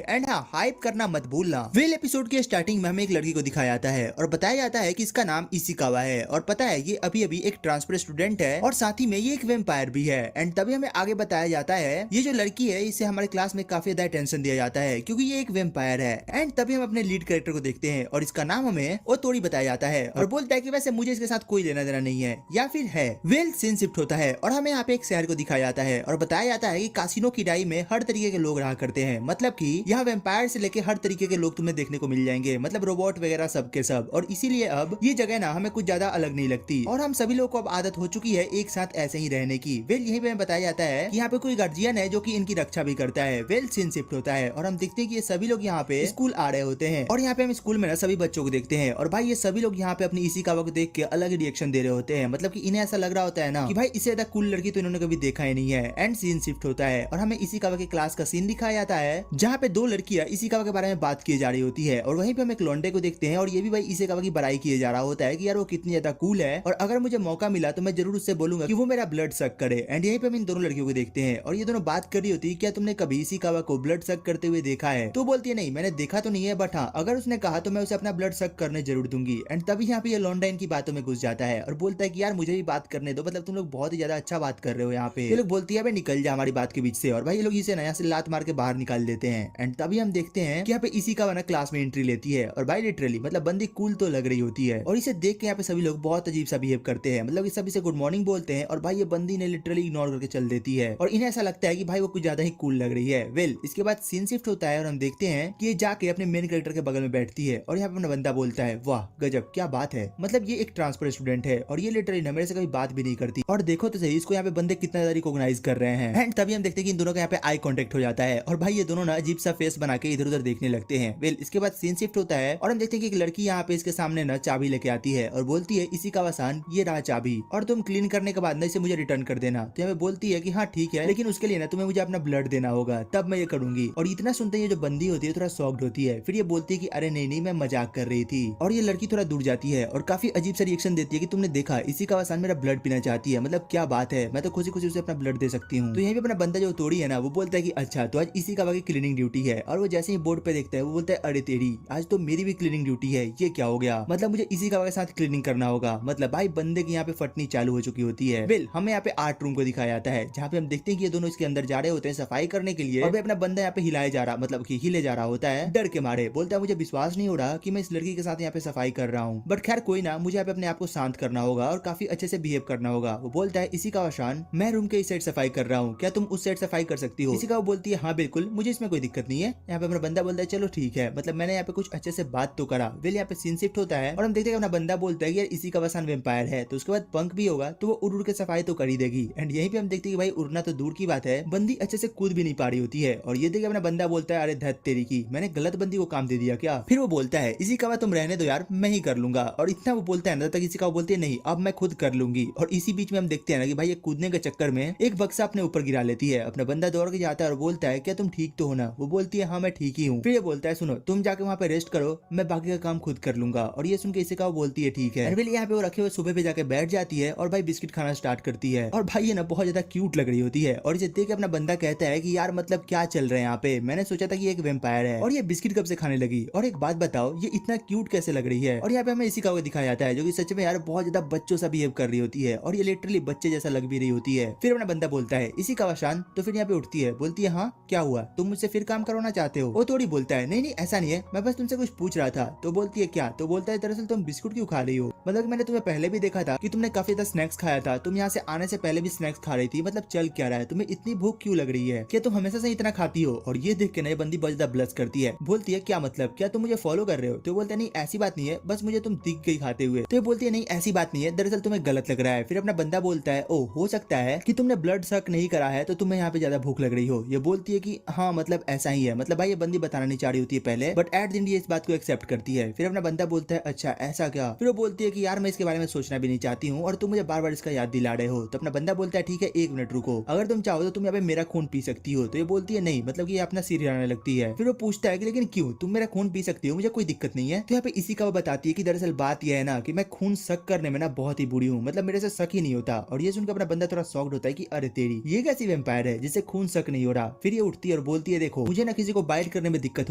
And हाँ, hype करना मत भूलना। वेल एपिसोड के स्टार्टिंग में हमें एक लड़की को दिखाया जाता है और बताया जाता है कि इसका नाम इशिकावा है और पता है ये अभी अभी एक ट्रांसफर स्टूडेंट है और साथ ही में ये एक वेम्पायर भी है। एंड तभी हमें आगे बताया जाता है ये जो लड़की है इसे हमारे क्लास में काफी ज्यादा टेंशन दिया जाता है क्योंकि ये एक वेम्पायर है। एंड तभी हम अपने लीड कैरेक्टर को देखते हैं और इसका नाम हमें ओतोरी बताया जाता है और बोलता है कि वैसे मुझे इसके साथ कोई लेना देना नहीं है या फिर है। वेल सीन शिफ्ट होता है और हमें यहाँ पे एक शहर को दिखाया जाता है और बताया जाता है कि कासिनो की डाई में हर तरीके के लोग रहा करते हैं, मतलब कि यहाँ वेम्पायर से लेके हर तरीके के लोग तुम्हें देखने को मिल जाएंगे, मतलब रोबोट वगैरह सब के सब। और इसीलिए अब ये जगह ना हमें कुछ ज्यादा अलग नहीं लगती और हम सभी लोग को अब आदत हो चुकी है एक साथ ऐसे ही रहने की। वेल यही पे बताया जाता है कि यहाँ पे कोई गार्जियन है जो कि इनकी रक्षा भी करता है। वेल सीन शिफ्ट होता है और हम देखते हैं कि ये सभी लोग यहाँ पे स्कूल आ रहे होते हैं और यहाँ पे हम स्कूल में ना सभी बच्चों को देखते हैं और भाई ये सभी लोग यहाँ पे अपनी इशिकावा को देख के अलग रिएक्शन दे रहे होते हैं, मतलब कि इन्हें ऐसा लग रहा होता है ना कि भाई इससे ज्यादा कूल लड़की तो इन्होंने कभी देखा ही नहीं है। एंड सीन शिफ्ट होता है और हमें इशिकावा के क्लास का सीन दिखाया जाता है जहाँ पे दो लड़कियां इशिकावा के बारे में बात की जा रही होती है और वहीं पे हम एक लौंडे को देखते हैं और ये भी भाई इशिकावा की बड़ाई किए जा रहा होता है कि यार वो कितनी ज्यादा कूल है और अगर मुझे मौका मिला तो मैं जरूर उससे बोलूंगा कि वो मेरा ब्लड सक करे। एंड यहीं पे हम इन दोनों लड़कियों को देखते हैं और ये दोनों बात कर रही होती है क्या तुमने कभी इशिकावा को ब्लड सक करते हुए देखा है? तो बोलती है नहीं मैंने देखा तो नहीं है बट हाँ अगर उसने कहा तो मैं उसे अपना ब्लड सक करने जरूर दूंगी। एंड तभी यहाँ पे ये लौंडा इनकी बातों में घुस जाता है और बोलता है कि यार मुझे भी बात करने दो, मतलब तुम लोग बहुत ही ज्यादा अच्छा बात कर रहे हो यहाँ पे। ये लोग बोलती है निकल जा हमारी बात के बीच से और भाई ये लोग इसे नया से लात मार के बाहर निकाल देते हैं। एंड तभी हम देखते हैं कि यहाँ पे इशिकावा ना क्लास में एंट्री लेती है और भाई लिटरली मतलब बंदी कूल तो लग रही होती है और इसे देख के यहाँ पे सभी लोग बहुत अजीब सा बिहेव करते हैं, मतलब सब इसे गुड मॉर्निंग बोलते हैं और भाई ये बंदी ने लिटरली इग्नोर करके चल देती है और इन्हें ऐसा लगता है कि भाई वो कुछ ज्यादा ही कूल लग रही है। वेल इसके बाद सीन शिफ्ट होता है और हम देखते हैं कि ये जाके अपने मेन कैरेक्टर के बगल में बैठती है और यहाँ पे अपना बंदा बोलता है वाह गजब क्या बात है, मतलब ये एक ट्रांसफर स्टूडेंट है और ये लिटरली मेरे से कभी बात भी नहीं करती और देखो तो सही इसको यहाँ पे बंदे कितना ज्यादा रिकॉग्नाइज कर रहे हैं। एंड तभी हम देखते हैं कि इन दोनों का यहाँ पे आई कांटेक्ट हो जाता है और भाई ये दोनों ना अजीब सा फेस बना के इधर उधर देखने लगते हैं। वेल इसके बाद सीन शिफ्ट होता है और हम देखते हैं कि एक लड़की यहाँ पे इसके सामने ना चाबी लेके आती है और बोलती है इशिकावा सान ये रहा चाबी और तुम क्लीन करने के बाद ना इसे मुझे रिटर्न कर देना। तो हमें बोलती है कि हाँ ठीक है लेकिन उसके लिए ना तुम्हें मुझे अपना ब्लड देना होगा तब मैं ये करूंगी। और इतना सुनते ही जो बंदी होती है थोड़ा शॉक्ड होती है, फिर ये बोलती है कि अरे नहीं नहीं मैं मजाक कर रही थी और ये लड़की थोड़ा दूर जाती है और काफी अजीब सा रिएक्शन देती है कि तुमने देखा इशिकावा सान मेरा ब्लड पीना चाहती है, मतलब क्या बात है मैं तो खुशी खुशी उसे अपना ब्लड दे सकती हूँ। तो यहीं पे अपना बंदा जो तोड़ी है ना वो बोलता है कि अच्छा तो आज इशिकावा की क्लीनिंग ड्यूटी है और वो जैसे ही बोर्ड पे देखता है वो बोलता है अरे तेरी आज तो मेरी भी क्लीनिंग ड्यूटी है, ये क्या हो गया, मतलब मुझे इशिकावा के साथ क्लीनिंग करना होगा। मतलब भाई बंदे की यहाँ पे फटनी चालू हो चुकी होती है। वेल हमें यहाँ पे आर्ट रूम को दिखाया जाता है जहाँ पे हम देखते हैं कि ये दोनों इसके अंदर जा रहे होते हैं सफाई करने के लिए और अपना बंदा यहाँ पे हिलाया जा रहा मतलब कि हिले जा रहा होता है डर के मारे। बोलता है मुझे विश्वास नहीं हो रहा कि मैं इस लड़की के साथ यहाँ पे सफाई कर रहा हूँ, बट खैर कोई ना मुझे यहाँ पे अपने आप को शांत करना होगा और काफी अच्छे से बिहेव करना होगा। वो बोलता है इशिकावा सान मैं रूम के इस साइड सफाई कर रहा हूँ, क्या तुम उस साइड सफाई कर सकती हो? इशिकावा बोलती है हाँ बिल्कुल मुझे इसमें कोई दिक्कत नहीं है। यहाँ पे अपना बंदा बोलता है चलो ठीक है, मतलब मैंने यहाँ पे कुछ अच्छे से बात तो करा। वेल यहाँ पे सीन शिफ्ट होता है और हम देखते हैं अपना बंदा बोलता है यार इशिकावा सान वेम्पायर है तो उसके बाद पंख भी होगा तो वो उड़ उड़ के सफाई तो कर ही देगी। एंड यहीं पे हम देखते हैं कि भाई उड़ना तो दूर की बात है बंदी अच्छे से कूद भी नहीं पा रही होती है और ये देख अपना बंदा बोलता है अरे धत तेरी की मैंने गलत बंदी को काम दे दिया क्या? फिर वो बोलता है इशिकावा तुम रहने दो यार मैं ही कर लूंगा और इतना वो बोलता है ना तक इशिकावा बोलती है नहीं अब मैं खुद कर लूंगी। और इसी बीच में हम देखते हैं ना कि भाई ये कूदने के चक्कर में एक बक्सा अपने ऊपर गिरा लेती है। अपना बंदा दौड़ के जाता है और बोलता है क्या तुम ठीक तो हो ना? वो बोलती है हाँ मैं ठीक ही हूँ। फिर ये बोलता है सुनो तुम जाके वहाँ पे रेस्ट करो मैं बाकी का काम खुद कर लूंगा और ये सुन के इशिकावा बोलती है ठीक है। यहाँ पे वो रखे हुए सुबह पे जाके बैठ जाती है और भाई बिस्किट खाना स्टार्ट करती है और भाई ये ना बहुत ज्यादा क्यूट लग रही होती है और इसे देख के अपना बंदा कहता है कि यार मतलब क्या चल रहा है यहाँ पे, मैंने सोचा था कि एक वेम्पायर है और ये बिस्किट कब से खाने लगी और एक बात बताओ ये इतना क्यूट कैसे लग रही है? और यहाँ पे हमें इशिकावा को दिखाया जाता है जो कि सच में यार बहुत ज्यादा बच्चों सा बिहेव कर रही होती है और ये लिटरली बच्चे जैसा लग भी रही होती है। फिर अपना बंदा बोलता है इशिकावा सान तो फिर यहाँ पे उठती है बोलती है हाँ क्या हुआ तुम मुझसे फिर काम करवाना चाहते हो? वो थोड़ी बोलता है नहीं नहीं ऐसा नहीं है मैं बस तुमसे कुछ पूछ रहा था। तो बोलती है क्या? तो बोलता है दरअसल तुम बिस्कुट क्यों खा रही हो, मतलब मैंने तुम्हें पहले भी देखा था कि तुमने काफी ज्यादा स्नैक्स खाया था, तुम यहाँ से आने से पहले भी स्नैक्स खा रही थी, मतलब चल क्या रहा है तुम्हें इतनी भूख क्यों लग रही है, क्या तुम हमेशा से इतना खाती हो? और ये देख के नई बंदी बहुत ज्यादा ब्लश करती है, बोलती है क्या मतलब क्या तुम मुझे फॉलो कर रहे हो? तो बोलता है नहीं ऐसी बात नहीं है बस मुझे तुम दिख गई खाते हुए। तो बोलती है नहीं ऐसी बात नहीं है दरअसल तुम्हें गलत लग रहा है। फिर अपना बंदा बोलता है ओ हो सकता है कि तुमने ब्लड सक नहीं करा है तो तुम्हें यहाँ पे ज्यादा भूख लग रही हो। ये बोलती है कि हाँ मतलब ऐसा ही है, मतलब भाई ये बंदी बताना नहीं चाह रही होती है पहले बट एट द एंड ये इस बात को एक्सेप्ट करती है। फिर अपना बंदा बोलता है अच्छा ऐसा क्या? फिर वो बोलती है कि यार मैं इसके बारे में सोचना भी नहीं चाहती हूँ और तुम मुझे बार बार इसका याद दिला रहे हो। तो अपना बंदा बोलता है ठीक है एक मिनट रुको, अगर तुम चाहो तो तुम यहाँ पे मेरा खून पी सकती हो। तो ये बोलती है नहीं, मतलब कि ये अपना सिर हिलाने लगती है। फिर वो पूछता है कि लेकिन क्यों, तुम मेरा खून पी सकती हो मुझे कोई दिक्कत नहीं है। तो यहाँ पे इशिकावा बताती है कि दरअसल बात यह है ना कि मैं खून शक करने में ना बहुत ही बुरी हूँ, मतलब मेरे से शक ही नहीं होता। और ये सुनकर अपना बंदा थोड़ा शॉक्ड होता है कि अरे तेरी ये कैसी वेम्पायर है जिससे खून शक नहीं हो रहा। फिर ये उठती है और बोलती है देखो मुझे मुझे ना किसी को बाइट करने में दिक्कत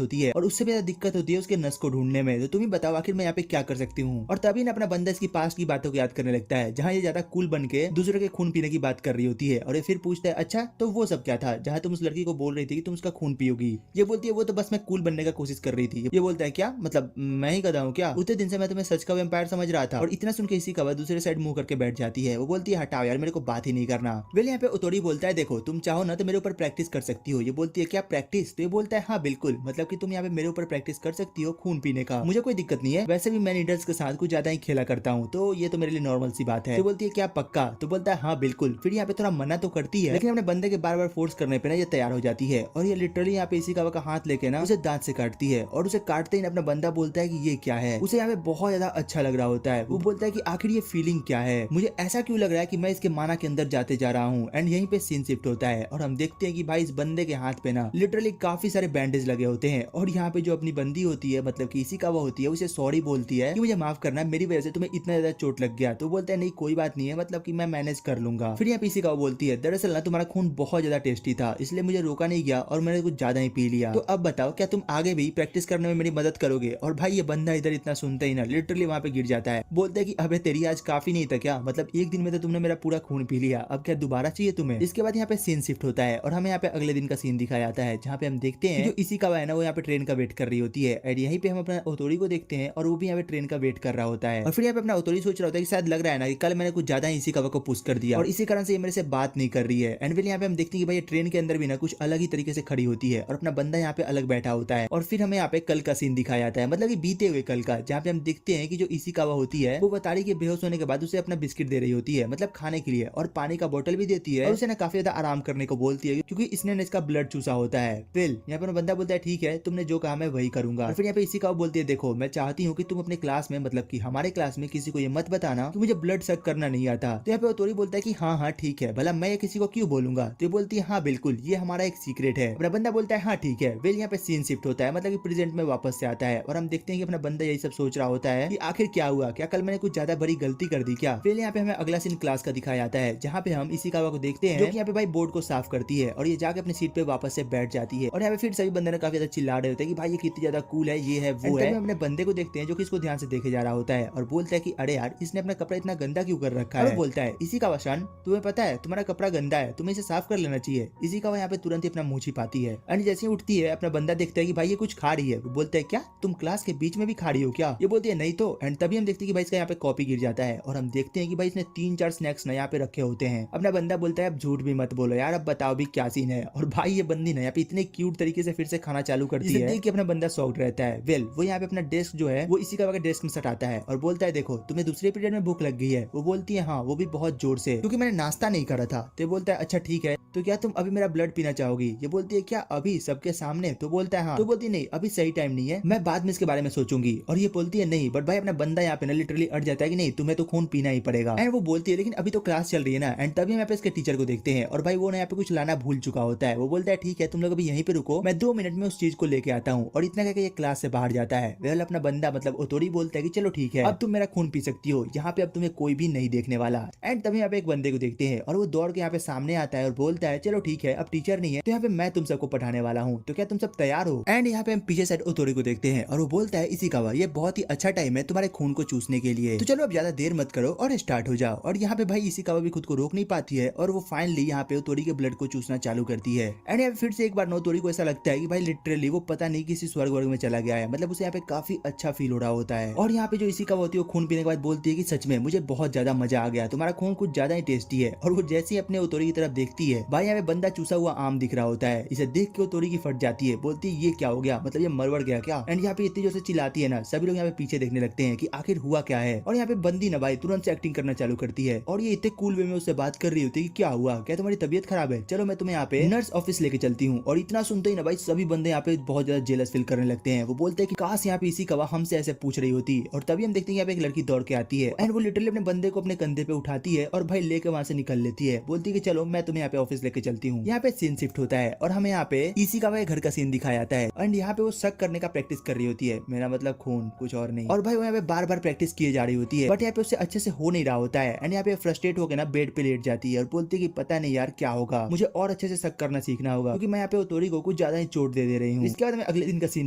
होती है और उससे भी ज्यादा दिक्कत होती है उसके नस को ढूंढने में। तो तुम ही बताओ आखिर मैं यहाँ पे क्या कर सकती हूँ। और तभी ना अपना बंदा इसकी पास्ट की बातों को याद करने लगता है, जहाँ ये ज्यादा कूल बन के दूसरे के खून पीने की बात कर रही होती है। और ये फिर पूछता है, अच्छा तो वो सब क्या था जहाँ तुम उस लड़की को बोल रही थी कि तुम उसका खून पियोगी। ये बोलती है, वो तो बस मैं कूल बनने का कोशिश कर रही थी। ये बोलता है, क्या मतलब मैं ही गधा हूँ क्या? उतने दिन से मैं तुम्हें सच का वैम्पायर समझ रहा था। और इतना सुन के इसी का दूसरे साइड मुंह करके बैठ जाती है। वो बोलती है, हटाओ यार, मेरे को बात ही नहीं करना। वेल यहाँ पे ओतोरी बोलता है, देखो तुम चाहो ना तो मेरे ऊपर प्रैक्टिस कर सकती हो। ये बोलती है, क्या प्रैक्टिस? तो ये बोलता है, हाँ बिल्कुल, मतलब कि तुम यहाँ पे मेरे ऊपर प्रैक्टिस कर सकती हो खून पीने का, मुझे कोई दिक्कत नहीं है। वैसे भी मैं नीडल्स के साथ कुछ ज्यादा ही खेला करता हूँ, तो ये तो मेरे लिए नॉर्मल सी बात है। तो बोलती है, क्या पक्का? तो बोलता है, हाँ बिल्कुल। फिर यहाँ पे थोड़ा मना तो करती है, लेकिन अपने बंदे के बार बार फोर्स करने पे ना ये तैयार हो जाती है। और ये लिटरली यहाँ पे इसी का हाथ लेके ना उसे दांत से काटती है। और उसे काटते ही अपना बंदा बोलता है कि ये क्या है। उसे यहाँ पे बहुत ज्यादा अच्छा लग रहा होता है। वो बोलता है कि आखिर ये फीलिंग क्या है, मुझे ऐसा क्यों लग रहा है कि मैं इसके माना के अंदर जाते जा रहा हूँ। एंड यहीं पे सीन शिफ्ट होता है और हम देखते हैं कि भाई इस बंदे के हाथ पे ना लिटरली काफी सारे बैंडेज लगे होते हैं। और यहाँ पे जो अपनी बंदी होती है, मतलब कि इसी का वो होती है, उसे सॉरी बोलती है कि मुझे माफ करना, मेरी वजह से तुम्हें इतना ज्यादा चोट लग गया। तो बोलता है, नहीं कोई बात नहीं है, मतलब कि मैं मैनेज कर लूंगा। फिर यहाँ पे इसी का वो बोलती है, दरअसल ना तुम्हारा खून बहुत ज्यादा टेस्टी था, इसलिए मुझे रोका नहीं गया और मैंने कुछ ज्यादा ही पी लिया। तो अब बताओ, क्या तुम आगे भी प्रैक्टिस करने में मेरी मदद करोगे? और भाई ये बंदा इधर इतना सुनता ही ना लिटरली वहां पे गिर जाता है। बोलता है कि अबे तेरी आज काफी नहीं था क्या? मतलब एक दिन में तो तुमने मेरा पूरा खून पी लिया, अब क्या दोबारा चाहिए तुम्हें? इसके बाद यहाँ पे सीन शिफ्ट होता है और हमें यहाँ पे अगले दिन का सीन दिखाया जाता है, जहाँ पे हम देखते हैं जो इसी का है ना वो यहाँ पे ट्रेन का वेट कर रही होती है। और यहीं पे हम अपना ओतोरी को देखते हैं और वो भी यहाँ पे ट्रेन का वेट कर रहा होता है। और फिर यहाँ पे अपना ओतोरी सोच रहा होता है कि शायद लग रहा है ना कि कल मैंने कुछ ज्यादा इसी का को पुश कर दिया और इसी कारण से ये मेरे से बात नहीं कर रही है। एंड फिर यहाँ पे हम देखते हैं कि भाई ट्रेन के अंदर भी ना कुछ अलग ही तरीके से खड़ी होती है और अपना बंदा यहाँ पे अलग बैठा होता है। और फिर हमें यहाँ पे कल का सीन दिखाया जाता है, मतलब कि बीते हुए कल का, जहाँ पे हम देखते हैं कि जो इसी कावा होती है वो बता रही कि बेहोश होने के बाद उसे अपना बिस्किट दे रही होती है, मतलब खाने के लिए, और पानी का बोतल भी देती है और उसे ना काफी ज्यादा आराम करने को बोलती है क्योंकि इसने इसका ब्लड चूसा होता है। फिर यहाँ पे बंदा बोलता है, ठीक है तुमने जो कहा मैं वही करूंगा। और फिर यहाँ पे इसी कावा बोलती है, देखो मैं चाहती हूँ कि तुम अपने क्लास में, मतलब कि हमारे क्लास में किसी को ये मत बताना कि मुझे ब्लड सक करना नहीं आता। तो यहाँ पे ओतोरी बोलता है कि हाँ हाँ ठीक है, भला मैं ये किसी को क्यों बोलूंगा? तो ये बोलती है, हाँ बिल्कुल, ये हमारा एक सीक्रेट है। अपना बंदा बोलता है, हाँ ठीक है। वेल यहाँ पे सीन शिफ्ट होता है, मतलब कि प्रेजेंट में वापस से आता है और हम देखते हैं कि अपना बंदा यही सब सोच रहा होता है कि आखिर क्या हुआ, क्या कल मैंने कुछ ज्यादा बड़ी गलती कर दी क्या? फिर यहाँ पे हमें अगला सीन क्लास का दिखाया जाता है, जहाँ पे हम इसी कावा को देखते हैं जो कि यहाँ पे भाई बोर्ड को साफ करती है और ये जाके अपनी सीट पे वापस से बैठ जाती है। और यहाँ पे फिर सभी बंदे काफी ज्यादा चिल्ला रहे होते हैं कि भाई ये कितनी ज्यादा कूल है, ये है वो है। अपने बंदे को देखते हैं जो कि इसको ध्यान से देखे जा रहा होता है और बोलता है कि अरे यार इसने अपना कपड़ा इतना गंदा क्यों कर रखा है? बोलता है, इसी का शन तुम्हें पता है तुम्हारा कपड़ा गंदा है, तुम्हें इसे साफ कर लेना चाहिए। इसी का यहाँ पे तुरंत ही अपना मुंह छिपाती है। एंड जैसे ही उठती है अपना बंदा देखता है कि भाई ये कुछ खा रही है। वो बोलता है, क्या तुम क्लास के बीच में भी खा रही हो क्या? ये बोलती है, नहीं तो। एंड तभी हम देखते हैं कि भाई इसका यहाँ पे कॉपी गिर जाता है और हम देखते हैं कि भाई इसने 3-4 स्नैक्स ना यहाँ पे रखे होते हैं। अपना बंदा बोलता है, अब झूठ भी मत बोलो यार, अब बताओ भी क्या सीन है? और भाई ये बंदी ना यहाँ पे इतने क्यूट तरीके से फिर से खाना चालू करती है कि अपना बंदा शॉक्ड रहता है। वेल वो यहाँ पे अपना डेस्क जो है वो इसी का डेस्क में सटाता है और बोलता है, देखो तुम्हें दूसरे पीरियड में भूख लग गई है? वो बोलती है, हाँ वो भी बहुत जोर से, क्योंकि मैंने नाश्ता नहीं करा था। तो बोलता है, अच्छा ठीक है, तो क्या तुम अभी मेरा ब्लड पीना चाहोगी? ये बोलती है, क्या अभी सबके सामने? तो बोलता है, हाँ। तो बोलती है, नहीं अभी सही टाइम नहीं है, मैं बाद में इसके बारे में सोचूंगी। और ये बोलती है, नहीं। बट भाई अपना बंदा यहाँ पे ना लिटरली अड़ जाता है कि नहीं तुम्हें तो खून पीना ही पड़ेगा। एंड वो बोलती है, लेकिन अभी तो क्लास चल रही है ना। एंड तभी हम यहाँ पे इसके टीचर को देखते हैं और भाई वो ना यहाँ पे कुछ लाना भूल चुका होता है। वो बोलता है, ठीक है तुम लोग अभी यहीं पे रुको, मैं 2 मिनट में उस चीज को लेके आता हूँ। और इतना कहकर ये क्लास से बाहर जाता है। वेल अपना बंदा मतलब ओतोरी बोलता है कि चलो ठीक है, अब तुम मेरा खून पी सकती हो, यहाँ पे अब तुम्हें कोई भी नहीं देखने वाला। एंड तभी यहाँ पे एक बंदे को देखते हैं और वो दौड़ के यहाँ पे सामने आता है और बोलता है, चलो ठीक है अब टीचर नहीं है तो यहाँ पे मैं तुम सबको पढ़ाने वाला हूँ, तो क्या तुम सब तैयार हो? एंड यहाँ पे हम पीछे साइड ओतोरी को देखते हैं और वो बोलता है, इसी का ये बहुत ही अच्छा टाइम है तुम्हारे खून को चूसने के लिए, तो चलो अब ज्यादा देर मत करो और स्टार्ट हो जाओ। और यहाँ पे भाई इसी का भी खुद को रोक नहीं पाती है और वो फाइनली यहाँ पे ओतोरी के ब्लड को चूसना चालू करती है। एंड यहाँ फिर से एक बार ओतोरी को ऐसा लगता है कि भाई लिटरली वो पता नहीं किसी स्वर्ग वर्ग में चला गया है, मतलब उसे यहाँ पे काफी अच्छा फील हो रहा होता है। और यहाँ पे जो इसी का होती है वो खून पीने के बाद बोलती है कि सच में मुझे बहुत ज्यादा मजा आ गया, तुम्हारा खून कुछ ज्यादा ही टेस्टी है। और वो जैसे ही अपने ओतोरी की तरफ देखती है, भाई यहाँ पे बंदा चूसा हुआ आम दिख रहा होता है। इसे देख के ओतोरी की फट जाती है, बोलती है ये क्या हो गया, मतलब ये मरवड़ गया क्या? एंड यहाँ पे इतनी जोर से चिल्लाती है ना, सभी लोग यहाँ पे पीछे देखने लगते हैं कि आखिर हुआ क्या है। और यहाँ पे बंदी ना भाई तुरंत से एक्टिंग करना चालू करती है और ये इतने कूल वे में उससे बात कर रही होती है कि क्या हुआ, क्या तुम्हारी तबीयत खराब है, चलो मैं तुम्हें यहाँ पे नर्स ऑफिस लेके चलती हूँ। और इतना सुनते ही ना भाई सभी बंदे यहाँ पे बहुत ज्यादा जेलस फील करने लगते हैं। वो बोलते हैं कि काश यहाँ पे इसी कवा हमसे ऐसे पूछ रही होती। और तभी हम देखते हैं यहाँ पे एक लड़की दौड़ के आती है एंड वो लिटरली अपने बंदे को अपने कंधे पे उठाती है और भाई लेके वहां से निकल लेती है। बोलती है कि चलो मैं तुम्हें यहाँ पे ऑफिस लेके चलती हूँ। यहाँ पे सीन शिफ्ट होता है और हमें यहाँ पे इसी का घर का सीन दिखाया जाता है एंड यहाँ पे वो शक करने का प्रैक्टिस कर रही होती है, मेरा मतलब खून, कुछ और नहीं। और भाई वो यहाँ पे बार बार प्रैक्टिस किए जा रही होती है बट यहाँ पे उससे अच्छे से हो नहीं रहा होता है। एंड यहाँ पे फ्रस्ट्रेट होकर ना बेड पे लेट जाती है और बोलती है कि पता नहीं यार क्या होगा, मुझे और अच्छे से शक करना सीखना होगा, क्योंकि मैं यहाँ पे ओतोरी को कुछ ज्यादा ही चोट दे रही हूँ। इसके बाद हमें अगले दिन का सीन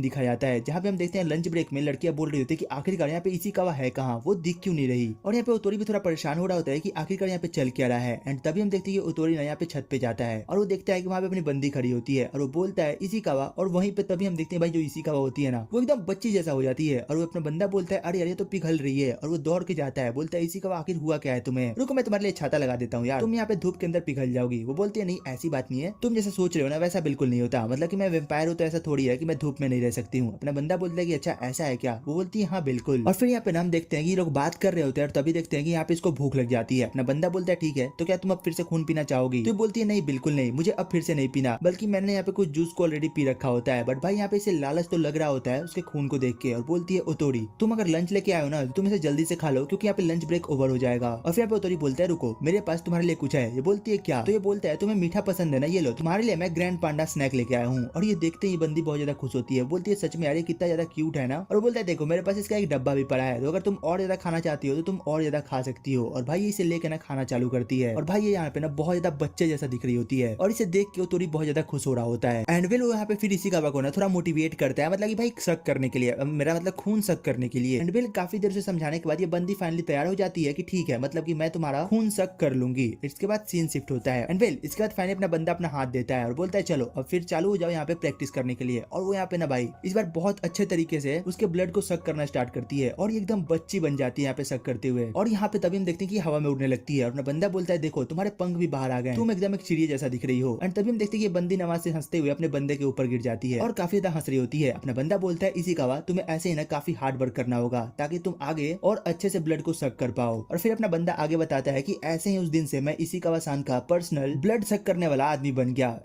दिखाया जाता है, जहाँ पे हम देखते हैं लंच ब्रेक में लड़कियां बोल रही होती है कि आखिरकार यहाँ पे इशिकावा है कहाँ, वो दिख क्यों नहीं रही। और यहाँ पे ओतोरी भी थोड़ा परेशान हो रहा होता है कि आखिरकार यहाँ पे चल क्या रहा है। एंड तभी हम देखते हैं कि ओतोरी ना यहाँ पे छत पे जाता है और वो देखता है कि वहाँ पे अपनी बंदी खड़ी होती है और वो बोलता है इशिकावा। और वहीं पे तभी हम देखते हैं भाई जो इशिकावा होती है ना, वो एकदम बच्ची जैसा हो जाती है और वो अपना बंदा बोलता है अरे यार ये तो पिघल रही है। और वो दौड़ के जाता है, बोलता है इशिकावा आखिर हुआ क्या है तुम्हें, रुको मैं तुम्हारे लिए छाता लगा देता हूँ यार, तुम यहाँ पे धूप के अंदर पिघल जाओगी। वो बोलती है नहीं ऐसी बात नहीं है, तुम जैसा सोच रहे हो ना वैसा बिल्कुल नहीं होता, मतलब कि मैं वेम्पायर हूँ तो ऐसा थोड़ी है कि मैं धूप में नहीं रह सकती हूँ। अपना बंदा बोलता है कि अच्छा ऐसा है क्या। वो बोलती है हाँ बिल्कुल। और फिर यहाँ पे हम देखते हैं कि ये लोग बात कर रहे होते हैं और तभी देखते हैं कि यहाँ पे इसको भूख लग जाती है। अपना बंदा बोलता है ठीक है तो क्या तुम अब फिर से खून पीना चाहोगी। तो बोलती है नहीं बिल्कुल नहीं, मुझे अब फिर से नहीं पीना, बल्कि मैंने यहाँ पे कुछ जूस को ऑलरेडी पी रखा होता है। बट भाई यहाँ पे इसे लालच तो लग रहा होता है उसके खून को देख के। और बोलती है ओतोरी तुम अगर लंच लेके आए हो ना तुम इसे जल्दी से खा लो क्योंकि यहाँ पे लंच ब्रेक ओवर हो जाएगा। और फिर यहाँ पे ओतोरी बोलता है रुको मेरे पास तुम्हारे लिए कुछ है। ये बोलती है क्या। तो ये बोलता है तुम्हें मीठा पसंद है ना, ये लो तुम्हारे लिए मैं ग्रैंड पांडा स्नैक लेके आया हूँ। और ये देखते ही बंदी बहुत ज्यादा खुश होती है, बोलती है सच में यार ये कितना ज्यादा क्यूट है ना। और बोलता है देखो मेरे पास इसका एक डब्बा भी पड़ा है, तो अगर तुम और ज्यादा खाना चाहती हो तो तुम और ज्यादा खा सकती हो। और भाई इसे लेके ना खाना चालू करती है। और भाई ये यहाँ पे ना बहुत ज्यादा बच्चे जैसा दिख रही होती है और इसे देख के ओतोरी बहुत ज्यादा खुश हो रहा होता है। एंड वो यहाँ पे फिर इशिकावा को ना थोड़ा मोटिवेट करता है, मतलब कि भाई शक करने के लिए, मेरा मतलब खून शक करने के लिए। एंड काफी देर से समझाने के बाद ये बंदी फाइनली तैयार हो जाती है कि ठीक है मतलब कि मैं तुम्हारा खून शक कर लूंगी। इसके बाद सीन शिफ्ट होता है एंड इसके बाद फाइनली अपना बंदा अपना हाथ देता है और बोलता है चलो अब फिर चालू हो जाओ यहाँ पे प्रैक्टिस करने के लिए। और वो यहाँ पे ना भाई इस बार बहुत अच्छे तरीके से उसके ब्लड को सक करना स्टार्ट करती है और ये एकदम बच्ची बन जाती है यहाँ पे सक करते हुए। और यहाँ पे तभी हम देखते हैं कि हवा में उड़ने लगती है और अपना बंदा बोलता है देखो तुम्हारे पंख भी बाहर आ गए, तुम एकदम एक चिड़िया जैसा दिख रही हो। एंड तभी हम देखते हैं कि बंदी नमाज से हंसते हुए अपने बंदे के ऊपर गिर जाती है और काफी ज्यादा हंस रही होती है। अपना बंदा बोलता है इशिकावा तुम्हें ऐसे ही ना काफी हार्ड वर्क करना होगा ताकि तुम आगे और अच्छे से ब्लड को सक कर पाओ। और फिर अपना बंदा आगे बताता है कि ऐसे ही उस दिन से मैं इशिकावा सान का पर्सनल ब्लड सक करने वाला आदमी बन गया।